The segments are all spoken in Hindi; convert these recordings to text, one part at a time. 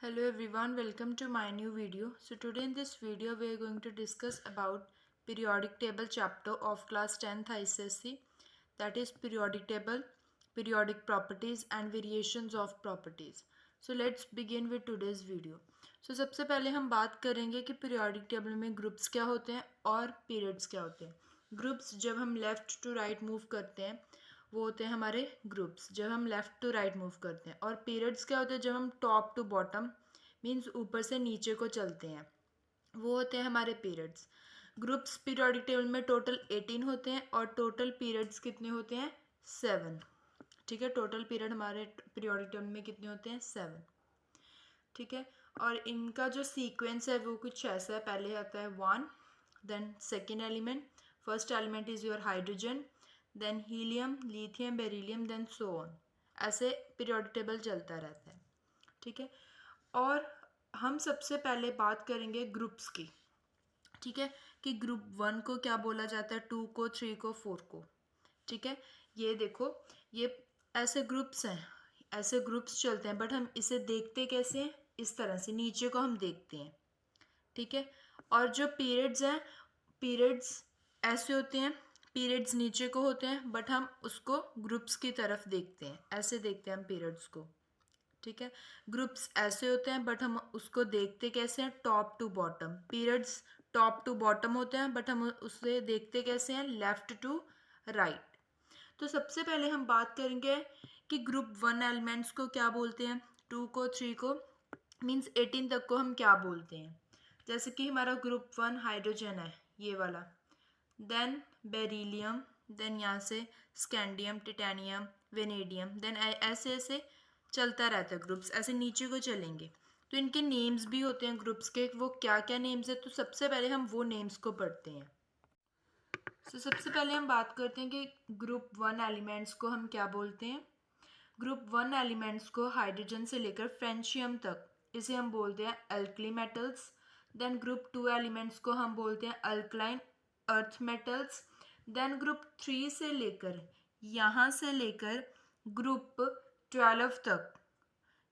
Hello everyone, welcome to my new video. So today in this video we are going to discuss about periodic table chapter of class 10th ICSE, that is periodic table, periodic properties and variations of properties. So let's begin with today's video. So सबसे पहले हम बात करेंगे कि periodic table में ग्रुप्स क्या होते हैं और पीरियड्स क्या होते हैं. ग्रुप्स जब हम लेफ्ट टू राइट मूव करते हैं वो होते हैं हमारे ग्रुप्स जब हम लेफ़्ट टू राइट मूव करते हैं. और पीरियड्स क्या होते हैं जब हम टॉप टू बॉटम मीन्स ऊपर से नीचे को चलते हैं, वो होते हैं हमारे पीरियड्स. ग्रुप्स पीरियोडिक टेबल में टोटल 18 होते हैं और टोटल पीरियड्स कितने होते हैं 7. ठीक है, टोटल पीरियड हमारे पीरियोडिक टेबल में कितने होते हैं 7. ठीक है, और इनका जो सीक्वेंस है वो कुछ ऐसा है. पहले आता है 1, then second element, first element is your hydrogen, then helium, lithium, beryllium, then so on. ऐसे पीरियोडिक टेबल चलता रहता है. ठीक है, और हम सबसे पहले बात करेंगे ग्रुप्स की. ठीक है, कि ग्रुप 1 को क्या बोला जाता है, 2 को, 3 को, 4 को. ठीक है, ये देखो, ये ऐसे ग्रुप्स हैं, ऐसे ग्रुप्स चलते हैं, बट हम इसे देखते कैसे हैं, इस तरह से नीचे को हम देखते हैं. ठीक है, और जो पीरियड्स हैं, पीरियड्स ऐसे होते हैं, पीरियड्स नीचे को होते हैं बट हम उसको ग्रुप्स की तरफ देखते हैं, ऐसे देखते हैं हम पीरियड्स को. ठीक है, ग्रुप्स ऐसे होते हैं बट हम उसको देखते कैसे हैं, top to bottom. Periods top to bottom होते हैं बट हम उसे देखते कैसे हैं, लेफ्ट टू राइट. तो सबसे पहले हम बात करेंगे कि ग्रुप 1 एलिमेंट्स को क्या बोलते हैं, 2 को, 3 को, मीन्स 18 तक को हम क्या बोलते हैं. जैसे कि हमारा ग्रुप 1 हाइड्रोजन है, ये वाला, देन बेरिलियम, देन यहाँ से स्कैंडियम, टिटेनियम, वेनेडियम, देन ऐसे ऐसे चलता रहता है ग्रुप्स, ऐसे नीचे को चलेंगे. तो इनके नेम्स भी होते हैं ग्रुप्स के, वो क्या क्या नेम्स है, तो सबसे पहले हम वो नेम्स को पढ़ते हैं. सबसे पहले हम बात करते हैं कि ग्रुप 1 एलिमेंट्स को हम क्या बोलते हैं. ग्रुप 1 एलिमेंट्स को हाइड्रोजन से लेकर फ्रेंशियम तक, इसे हम बोलते हैं alkali metals. Then group 2 elements को हम बोलते हैं alkaline earth metals. Then group 3 से लेकर, यहाँ से लेकर ग्रुप 12 तक,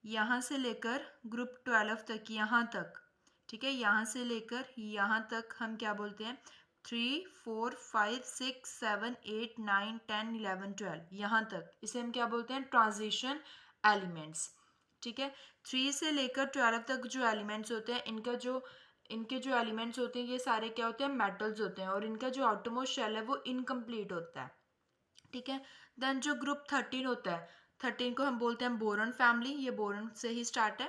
यहाँ से लेकर ग्रुप 12 तक, यहाँ तक. ठीक है, यहाँ से लेकर यहाँ तक हम क्या बोलते हैं, 3, 4, 5, 6, 7, 8, 9, 10, 11, 12, यहाँ तक, इसे हम क्या बोलते हैं, ट्रांजिशन एलिमेंट्स. ठीक है, 3 से लेकर 12 तक जो एलिमेंट्स होते हैं, इनके जो एलिमेंट्स होते हैं ये सारे क्या होते हैं, मेटल्स होते हैं, और इनका जो आउटरमोस्ट शेल है वो इनकम्प्लीट होता है. ठीक है, देन जो ग्रुप 13 होता है, 13 को हम बोलते हैं बोरॉन फैमिली, ये बोरॉन से ही स्टार्ट है.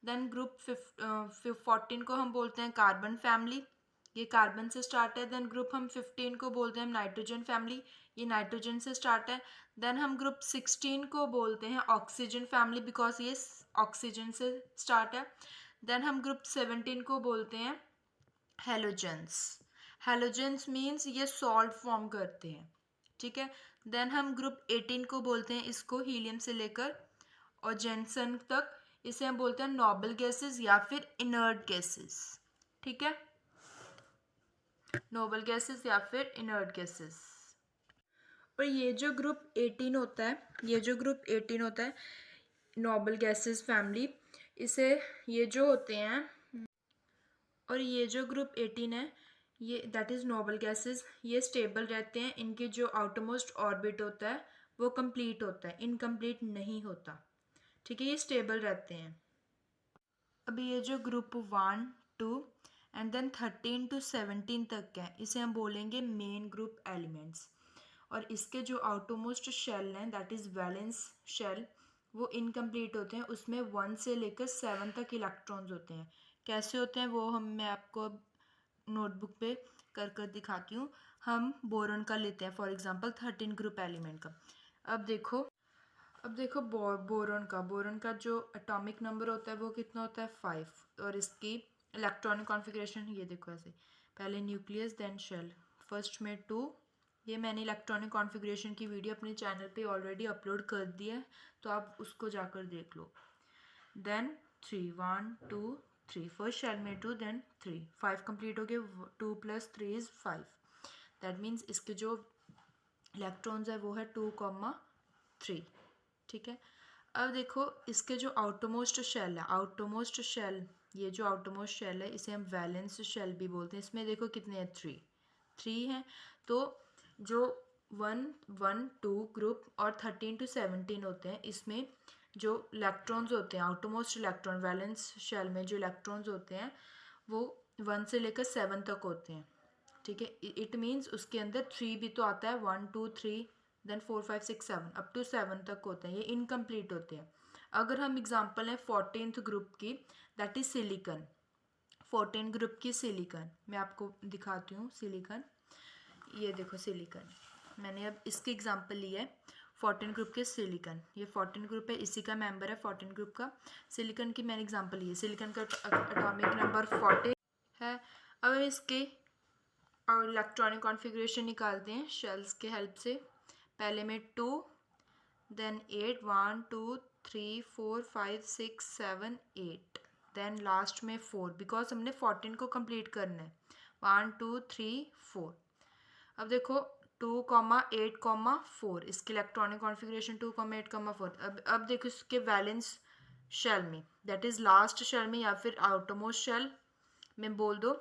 देन ग्रुप 14 को हम बोलते हैं कार्बन फैमिली, ये कार्बन से स्टार्ट है. देन ग्रुप हम 15 को बोलते हैं नाइट्रोजन फैमिली, ये नाइट्रोजन से स्टार्ट है. देन हम ग्रुप 16 को बोलते हैं ऑक्सीजन फैमिली, बिकॉज ये ऑक्सीजन से स्टार्ट है. देन हम ग्रुप 17 को बोलते हैं हेलोजेंस. हेलोजेंस मीन्स ये सॉल्ट फॉर्म करते हैं. ठीक है, देन हम ग्रुप 18 को बोलते हैं, इसको हीलियम से लेकर और जेनसन तक, इसे हम बोलते हैं नोबल गैसेस या फिर इनर्ट गैसेस. ठीक है, नोबल गैसेस या फिर इनर्ट गैसेस. और ये जो ग्रुप 18 होता है, ये जो ग्रुप 18 होता है नोबल गैसेस फैमिली, इसे ये जो होते हैं, और ये जो ग्रुप 18 है, ये दैट इज़ नोबल गैसेस, ये स्टेबल रहते हैं. इनके जो आउटरमोस्ट ऑर्बिट होता है वो कंप्लीट होता है, इनकम्प्लीट नहीं होता. ठीक है, ये स्टेबल रहते हैं. अभी ये जो ग्रुप 1, 2 एंड देन 13 to 17 तक है, इसे हम बोलेंगे मेन ग्रुप एलिमेंट्स. और इसके जो आउटरमोस्ट शेल हैं, दैट इज़ वैलेंस शेल, वो इनकम्प्लीट होते हैं. उसमें 1 से लेकर 7 तक इलेक्ट्रॉन्स होते हैं. कैसे होते हैं वो मैं आपको नोटबुक पे कर दिखाती हूँ. हम बोरॉन का लेते हैं फॉर एग्जांपल 13 ग्रुप एलिमेंट का. अब देखो बोरॉन का जो एटॉमिक नंबर होता है वो कितना होता है 5. और इसकी इलेक्ट्रॉनिक कॉन्फ़िगरेशन ये देखो ऐसे, पहले न्यूक्लियस देन शेल, फर्स्ट में 2. ये मैंने इलेक्ट्रॉनिक कॉन्फ़िगरेशन की वीडियो अपने चैनल पे ऑलरेडी अपलोड कर दी है, तो आप उसको जाकर देख लो. देन 3, 1, 2, 3, फर्स्ट शेल में 2, देन 3, 5 कंप्लीट हो गए. 2 + 3 इज़ 5. दैट मीन्स इसके जो इलेक्ट्रॉन्स है वो है 2, 3. ठीक है, अब देखो इसके जो आउटरमोस्ट शेल है, आउटरमोस्ट शेल, ये जो आउटरमोस्ट शेल है इसे हम वैलेंस शेल भी बोलते हैं। इसमें देखो कितने हैं, थ्री हैं। तो जो 1, 1, 2 ग्रुप और 13 to 17 होते हैं, इसमें जो इलेक्ट्रॉन्स होते हैं, आउटरमोस्ट इलेक्ट्रॉन वैलेंस शेल में जो इलेक्ट्रॉन्स होते हैं वो 1 से लेकर 7 तक होते हैं। ठीक है, इट मीन्स उसके अंदर 3 भी तो आता है, 1, 2, 3, देन 4, 5, 6, 7 अप टू 7 तक होते हैं, ये इनकम्प्लीट होते हैं। अगर हम एग्जांपल है 14th ग्रुप की, दैट इज सिलिकन। 14 ग्रुप की सिलिकन मैं आपको दिखाती हूँ। सिलिकन, ये देखो सिलिकन, मैंने अब इसकी एग्जांपल ली है 14 ग्रुप के सिलिकन। ये 14 ग्रुप है, इसी का मेंबर है 14 ग्रुप का। सिलिकन की मैंने एग्जांपल ली है। सिलिकन का एटॉमिक नंबर 40 है। अब इसके और इलेक्ट्रॉनिक कॉन्फ़िगरेशन निकालते हैं शेल्स के हेल्प से। पहले में 2, देन 8, 1, 2, 3, 4, 5, 6, 7, 8, देन लास्ट में 4, बिकॉज हमने 14 को कंप्लीट करना है। 1, 2, 3, 4। अब देखो 2, 8, 4, इसकी इलेक्ट्रॉनिक कॉन्फ़िगरेशन 2, 8, 4। अब देखो इसके वैलेंस शेल में, दैट इज़ लास्ट शेल में या फिर आउटरमोस्ट शेल में बोल दो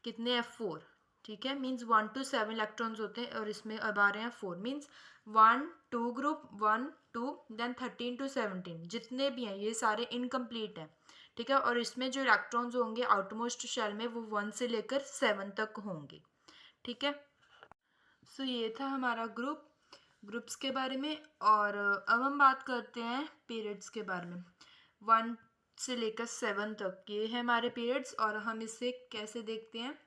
कितने हैं, 4। ठीक है, मीन्स 1 to 7 इलेक्ट्रॉन्स होते हैं और इसमें अब आ रहे हैं 4, मीन्स 1, 2 ग्रुप, 1, 2, देन 13 to 17 जितने भी हैं ये सारे इनकम्प्लीट हैं। ठीक है, और इसमें जो इलेक्ट्रॉन्स होंगे आउटरमोस्ट शेल में वो 1 से लेकर 7 तक होंगे। ठीक है, सो ये था हमारा ग्रुप्स के बारे में। और अब हम बात करते हैं पीरियड्स के बारे में। 1 से लेकर 7 तक ये है हमारे पीरियड्स, और हम इसे कैसे देखते हैं,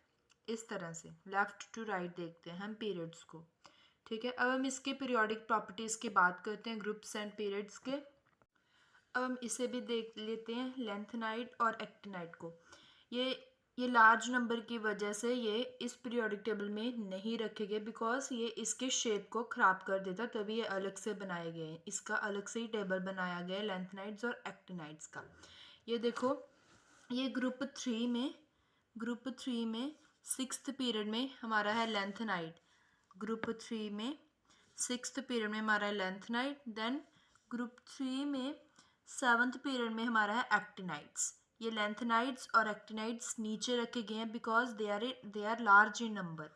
इस तरह से लेफ़्ट टू राइट देखते हैं हम पीरियड्स को। ठीक है, अब हम इसके पीरियोडिक प्रॉपर्टीज़ की बात करते हैं ग्रुप्स एंड पीरियड्स के। अब हम इसे भी देख लेते हैं, लेंथेनाइड और एक्टिनाइड को। ये लार्ज नंबर की वजह से ये इस पीरियोडिक टेबल में नहीं रखे गए, बिकॉज ये इसके शेप को ख़राब कर देता, तभी ये अलग से बनाए गए हैं। इसका अलग से ही टेबल बनाया गया है लेंथेनाइड्स और एक्टिनाइड्स का। ये देखो, ये ग्रुप थ्री में 6th पीरियड में हमारा है लेंथेनाइड। ग्रुप 3 में 6th पीरियड में हमारा है लेंथेनाइड। देन ग्रुप 3 में 7th पीरियड में हमारा है एक्टिनाइड्स। ये लेंथेनाइड्स और एक्टिनाइड्स नीचे रखे गए हैं because they are large in number.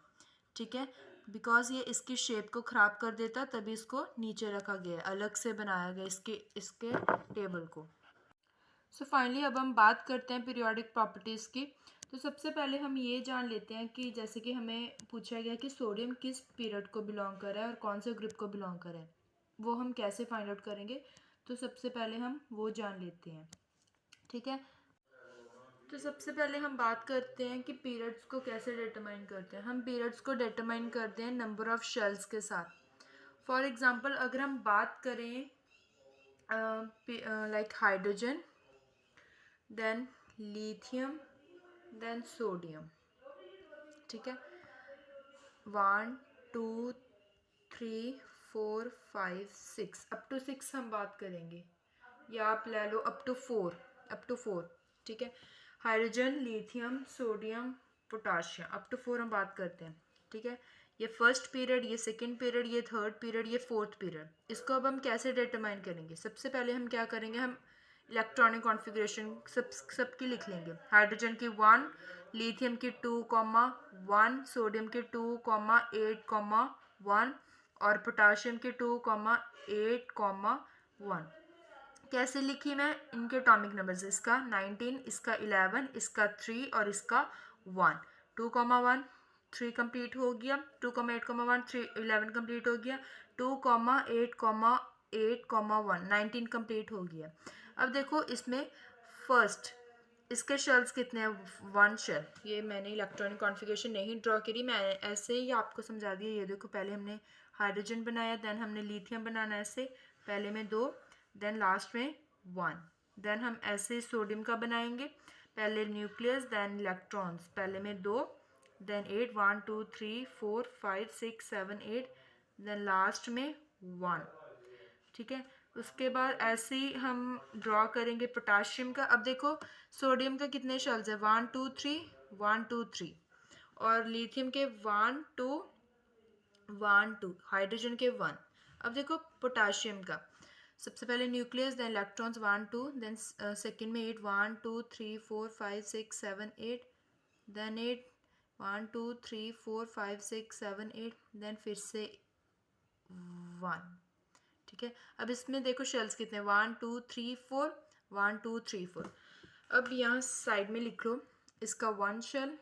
ठीक है, बिकॉज ये इसकी शेप को ख़राब कर देता, तभी इसको नीचे रखा गया है, अलग से बनाया गया इसके टेबल को। सो फाइनली अब हम बात करते हैं पीरियोडिक प्रॉपर्टीज़ की। तो सबसे पहले हम ये जान लेते हैं कि जैसे कि हमें पूछा गया कि सोडियम किस पीरियड को बिलोंग कर रहा है और कौन से ग्रुप को बिलोंग कर रहा है, वो हम कैसे फाइंड आउट करेंगे। तो सबसे पहले हम वो जान लेते हैं। ठीक है, तो सबसे पहले हम बात करते हैं कि पीरियड्स को कैसे डिटरमाइन करते हैं। हम पीरियड्स को डिटरमाइन करते हैं नंबर ऑफ़ शेल्स के साथ। फॉर एग्ज़ाम्पल अगर हम बात करें like hydrogen, then lithium, then sodium. ठीक है, 1, 2, 3, 4, 5, 6 अप टू 6 हम बात करेंगे, या आप ले लो अप टू 4। ठीक है, hydrogen, lithium, sodium, potassium, up to 4 हम बात करते हैं। ठीक है, ये फर्स्ट पीरियड, ये सेकंड पीरियड, ये थर्ड पीरियड, ये फोर्थ पीरियड। इसको अब हम कैसे डिटरमाइन करेंगे, सबसे पहले हम क्या करेंगे, हम इलेक्ट्रॉनिक कॉन्फ़िगरेशन सबकी लिख लेंगे। हाइड्रोजन की 1, लिथियम की 2, 1, सोडियम की 2, 8, 1 और पोटाशियम की 2, 8, 1। कैसे लिखी मैं, इनके एटॉमिक नंबर्स, इसका 19, इसका 11, इसका 3 और इसका 1। 2, 1, 3 कंप्लीट हो गया, 2, 8, 1, 3, 11 कंप्लीट हो गया, 2, 8, 1 19 कंप्लीट हो गया। अब देखो इसमें फर्स्ट इसके शेल्स कितने हैं, 1 शेल। ये मैंने इलेक्ट्रॉनिक कॉन्फ़िगरेशन नहीं ड्रॉ करी, मैं ऐसे ही आपको समझा दिया। ये देखो, पहले हमने हाइड्रोजन बनाया, देन हमने लिथियम बनाना, ऐसे पहले में 2, देन लास्ट में 1। देन हम ऐसे सोडियम का बनाएंगे, पहले न्यूक्लियस, देन इलेक्ट्रॉन्स, पहले में 2, देन 8, 1, 2, 3, 4, 5, 6, 7, 8, देन लास्ट में 1। ठीक है, उसके बाद ऐसे ही हम ड्रॉ करेंगे पोटाशियम का। अब देखो सोडियम का कितने शेल्स है, 1, 2, 3, 1, 2, 3, और लिथियम के 1, 2, 1, 2, हाइड्रोजन के 1। अब देखो पोटाशियम का, सबसे पहले न्यूक्लियस, देन इलेक्ट्रॉन्स 1 2, देन सेकेंड में 8 1 2 3 4 5 6 7 8, देन 8 1 2 3 4 5 6 7 8, देन फिर से 1। ठीक है, अब इसमें देखो शेल्स कितने, 1 2 3 4, 1 2 3 4। अब यहाँ साइड में लिख लो, इसका 1 शेल,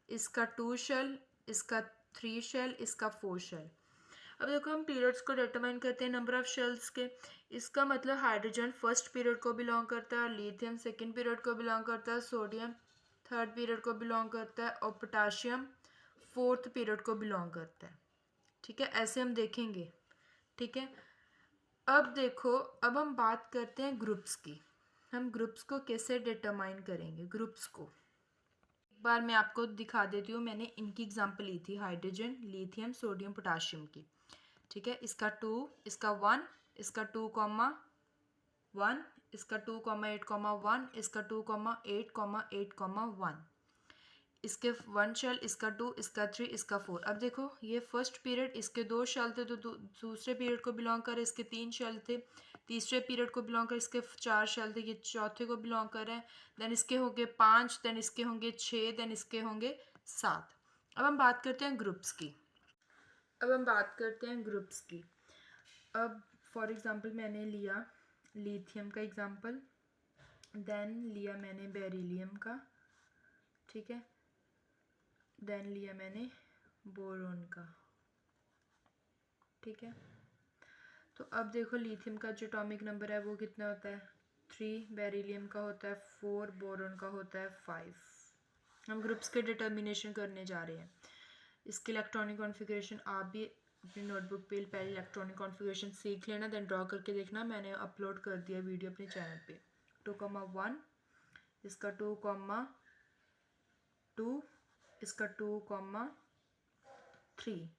इसका 2 शेल, इसका 3 शेल, इसका 4 शेल। अब देखो हम पीरियड्स को डिटरमाइन करते हैं नंबर ऑफ शेल्स के। इसका मतलब हाइड्रोजन फर्स्ट पीरियड को बिलोंग करता है, लिथियम सेकंड पीरियड को बिलोंग करता है, सोडियम थर्ड पीरियड को बिलोंग करता है और पोटाशियम फोर्थ पीरियड को बिलोंग करता है। ठीक है, ऐसे हम देखेंगे। ठीक है, अब देखो, अब हम बात करते हैं ग्रुप्स की। हम ग्रुप्स को कैसे डिटरमाइन करेंगे, ग्रुप्स को एक बार मैं आपको दिखा देती हूँ। मैंने इनकी एग्जांपल ली थी, हाइड्रोजन, लिथियम, सोडियम, पोटाशियम की। ठीक है, इसका 2, इसका 1, इसका 2,1, इसका 2,8,1, इसका 2,8,8,1, इसके 1 शेल, इसका 2, इसका 3, इसका 4। अब देखो ये फर्स्ट पीरियड, इसके 2 शेल थे तो दूसरे पीरियड को बिलोंग करे, इसके 3 शेल थे, तीसरे पीरियड को बिलोंग करे, इसके 4 शेल थे, ये चौथे को बिलोंग कर रहे हैं, देन इसके होंगे 5, देन इसके होंगे 6, देन इसके होंगे 7। अब हम बात करते हैं ग्रुप्स की। अब फॉर एग्जांपल मैंने लिया लिथियम का एग्जांपल, देन लिया मैंने बेरिलियम का, ठीक है, देन लिया मैंने बोरोन का। ठीक है, तो अब देखो लिथियम का जो एटॉमिक नंबर है वो कितना होता है, 3, बेरिलियम का होता है 4, बोरोन का होता है 5। हम ग्रुप्स के डिटर्मिनेशन करने जा रहे हैं। इसके इलेक्ट्रॉनिक कॉन्फ़िगरेशन आप भी अपनी नोटबुक पे पहले इलेक्ट्रॉनिक कॉन्फ़िगरेशन सीख लेना, देन ड्रॉ करके देखना। मैंने अपलोड कर दिया वीडियो अपने चैनल पे। 2,1, इसका 2,2, इसका 2,3।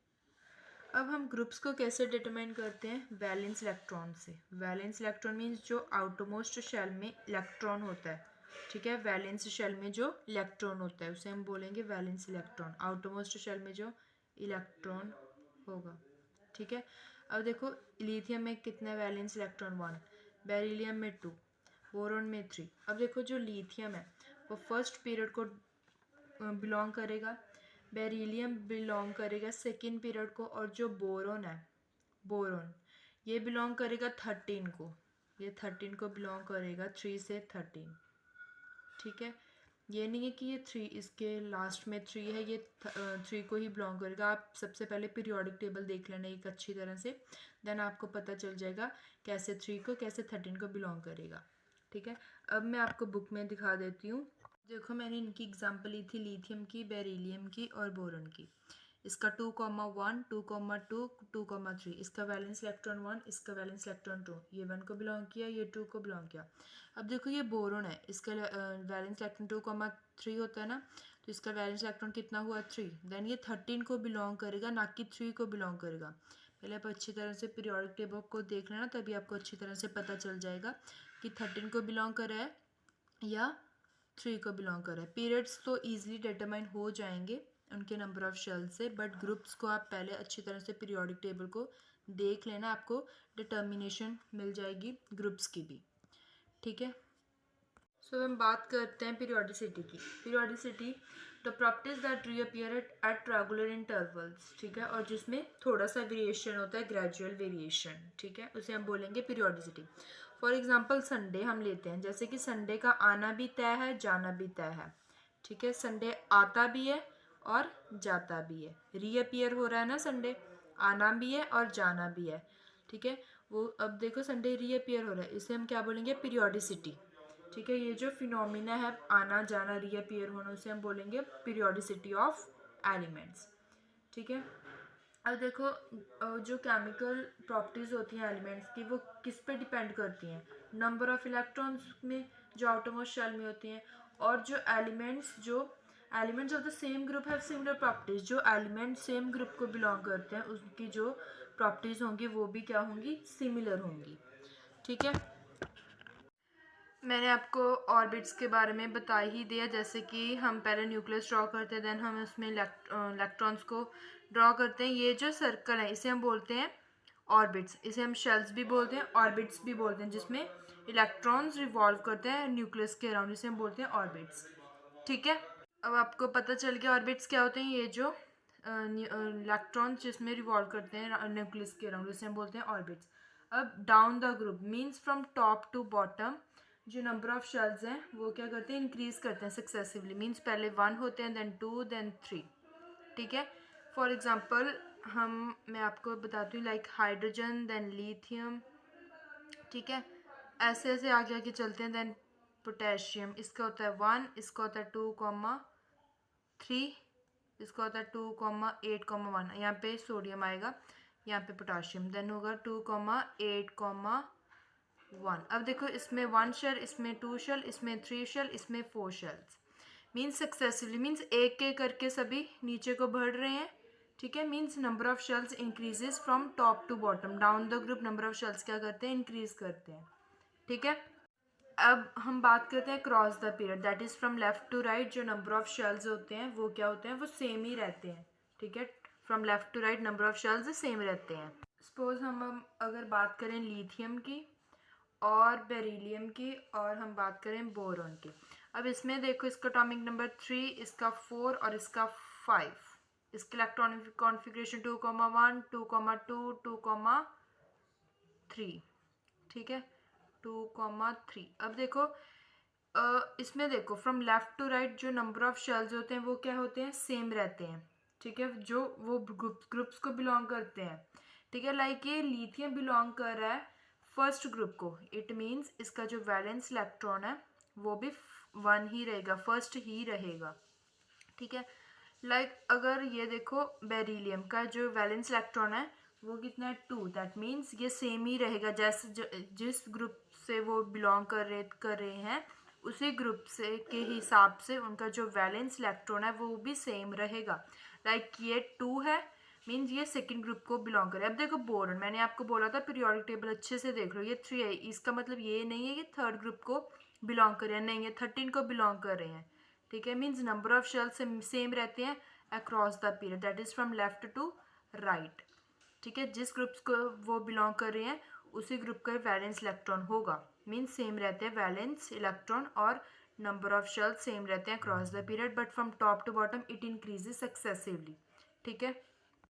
अब हम ग्रुप्स को कैसे डिटरमाइन करते हैं, वैलेंस इलेक्ट्रॉन से। वैलेंस इलेक्ट्रॉन मीन्स जो आउटरमोस्ट शेल में इलेक्ट्रॉन होता है। ठीक है, वैलेंस शेल में जो इलेक्ट्रॉन होता है उसे हम बोलेंगे वैलेंस इलेक्ट्रॉन, आउटरमोस्ट शेल में जो इलेक्ट्रॉन होगा। ठीक है, अब देखो लिथियम में कितने वैलेंस इलेक्ट्रॉन, 1, बेरिलियम में 2, बोरोन में 3। अब देखो जो लिथियम है वो फर्स्ट पीरियड को बिलोंग करेगा, बेरिलियम बिलोंग करेगा सेकेंड पीरियड को, और जो बोरोन है, बोरोन ये बिलोंग करेगा 13 को, ये 13 को बिलोंग करेगा, 3 से 13। ठीक है, ये नहीं है कि ये 3 इसके लास्ट में 3 है, ये 3 को ही बिलोंग करेगा। आप सबसे पहले पीरियोडिक टेबल देख लेना एक अच्छी तरह से, देन आपको पता चल जाएगा कैसे 3 को कैसे 13 को बिलोंग करेगा। ठीक है, अब मैं आपको बुक में दिखा देती हूँ। देखो मैंने इनकी एग्जांपल ली थी, लिथियम की, बेरिलियम की और बोरोन की। इसका 2,1, 2,2, 2,3, इसका वैलेंस इलेक्ट्रॉन 1, इसका वैलेंस इलेक्ट्रॉन 2, ये 1 को बिलोंग किया, ये 2 को बिलोंग किया। अब देखो ये बोरोन है, इसका वैलेंस इलेक्ट्रॉन 2,3 होता है ना, तो इसका वैलेंस इलेक्ट्रॉन कितना हुआ, 3। देन ये 13 को बिलोंग करेगा, ना कि 3 को बिलोंग करेगा। पहले आप अच्छी तरह से पीरियोडिक टेबल को देख लेना, तभी आपको अच्छी तरह से पता चल जाएगा कि 13 को बिलोंग कर रहा है या 3 को बिलोंग कर रहा है। पीरियड्स तो ईजिली डिटरमाइन हो जाएंगे उनके नंबर ऑफ शेल से, बट ग्रुप्स को आप पहले अच्छी तरह से पीरियोडिक टेबल को देख लेना, आपको डिटर्मिनेशन मिल जाएगी ग्रुप्स की भी। ठीक है, सो हम बात करते हैं पीरियोडिसिटी की। Periodicity the properties that reappear at regular intervals. ठीक है, और जिसमें थोड़ा सा वेरिएशन होता है, ग्रेजुअल वेरिएशन। ठीक है, उसे हम बोलेंगे पीरियोडिसिटी। फॉर एग्जांपल संडे हम लेते हैं, जैसे कि संडे का आना भी तय है, जाना भी तय है। ठीक है, संडे आता भी है और जाता भी है, रीअपीयर हो रहा है ना संडे, आना भी है और जाना भी है। ठीक है, वो अब देखो संडे रीअपीयर हो रहा है, इसे हम क्या बोलेंगे, पीरियोडिसिटी। ठीक है, ये जो फिनोमिना है आना जाना रीअपीयर होना, उसे हम बोलेंगे पीरियोडिसिटी ऑफ एलिमेंट्स। ठीक है, अब देखो जो केमिकल प्रॉपर्टीज़ होती हैं एलिमेंट्स की, वो किस पे डिपेंड करती हैं, नंबर ऑफ इलेक्ट्रॉन्स में जो आउटरमोस्ट शेल में होती हैं, और जो elements of the same group have similar properties. जो एलिमेंट सेम ग्रुप को बिलोंग करते हैं उसकी जो प्रॉपर्टीज़ होंगी वो भी क्या होंगी, सिमिलर होंगी। ठीक है, मैंने आपको ऑर्बिट्स के बारे में बता ही दिया, जैसे कि हम पहले न्यूक्लियस ड्रॉ करते हैं, देन हम उसमें इलेक्ट्रॉन्स को ड्रॉ करते हैं। ये जो सर्कल है इसे हम बोलते हैं ऑर्बिट्स, इसे हम शेल्स भी बोलते हैं, ऑर्बिट्स भी बोलते हैं, जिसमें इलेक्ट्रॉन्स रिवॉल्व करते हैं न्यूक्लियस के अराउंड, जिसे हम बोलते हैं ऑर्बिट्स। ठीक है, अब आपको पता चल गया ऑर्बिट्स क्या होते हैं। ये जो इलेक्ट्रॉन्स जिसमें रिवॉल्व करते हैं न्यूक्लियस के अराउंड, जिसे हम बोलते हैं ऑर्बिट्स। अब down the group means from top to bottom जो नंबर ऑफ शेल्स हैं वो क्या करते हैं, इंक्रीज करते हैं सक्सेसिवली। मीन्स पहले 1 होते हैं, देन 2, देन 3। ठीक है, फॉर एग्जाम्पल मैं आपको बताती हूँ, लाइक हाइड्रोजन, देन लिथियम। ठीक है, ऐसे ऐसे आगे आगे चलते हैं। देन पोटेशियम, इसका होता है 1, इसका होता है 2,3, इसका होता है 2,8,1। यहाँ पे सोडियम आएगा, यहाँ पे पोटाशियम, देन होगा 2,8,1। अब देखो, इसमें 1 शेल, इसमें 2 शेल, इसमें 3 शेल, इसमें 4 शेल्स। मीन्स सक्सेसिवली, मीन्स एक एक करके सभी नीचे को बढ़ रहे हैं। ठीक है, means number of shells increases from top to bottom. Down the group number of shells क्या करते हैं, इंक्रीज करते हैं। ठीक है, अब हम बात करते हैं cross the period, that is from left to right. जो नंबर ऑफ शेल्स होते हैं वो क्या होते हैं, वो सेम ही रहते हैं। ठीक है, from left to right number of shells same रहते हैं। सपोज हम अगर बात करें लिथियम की और बेरिलियम की, और हम बात करें बोरॉन की। अब इसमें देखो, इसका एटॉमिक नंबर 3, इसका 4 और इसका 5। इसके इलेक्ट्रॉनिक कॉन्फ़िगरेशन 2,1, 2,2, 2,3। ठीक है, 2,3। अब देखो, इसमें देखो फ्रॉम लेफ्ट टू राइट जो नंबर ऑफ शेल्स होते हैं वो क्या होते हैं, सेम रहते हैं। ठीक है, जो वो ग्रुप्स को बिलोंग करते हैं। ठीक है, लाइक ये लिथियम बिलोंग कर रहा है फर्स्ट ग्रुप को, इट मीन्स इसका जो वैलेंस इलेक्ट्रॉन है वो भी 1 ही रहेगा, फर्स्ट ही रहेगा। ठीक है, लाइक अगर ये देखो, बेरिलियम का जो वैलेंस इलेक्ट्रॉन है वो कितना है, 2। दैट मीन्स ये सेम ही रहेगा, जैसे जिस ग्रुप से वो बिलोंग कर रहे हैं उसी ग्रुप से के हिसाब से उनका जो वैलेंस इलेक्ट्रॉन है वो भी सेम रहेगा। लाइक ये 2 है, मीन्स ये सेकंड ग्रुप को बिलोंग करे। अब देखो बोरॉन, मैंने आपको बोला था पीरियोडिक टेबल अच्छे से देख लो, ये 3 है, इसका मतलब ये नहीं है कि थर्ड ग्रुप को बिलोंग कर रहे हैं, नहीं, ये 13 को बिलोंग कर रहे हैं। ठीक है, means number of shells same रहते हैं across the period, that is from left to right. ठीक है, जिस ग्रुप्स को वो बिलोंग कर रहे हैं उसी ग्रुप का वैलेंस इलेक्ट्रॉन होगा। मीन्स सेम रहते हैं वैलेंस इलेक्ट्रॉन, और नंबर ऑफ शेल्स सेम रहते हैं across the period, but from top to bottom it increases successively. ठीक है,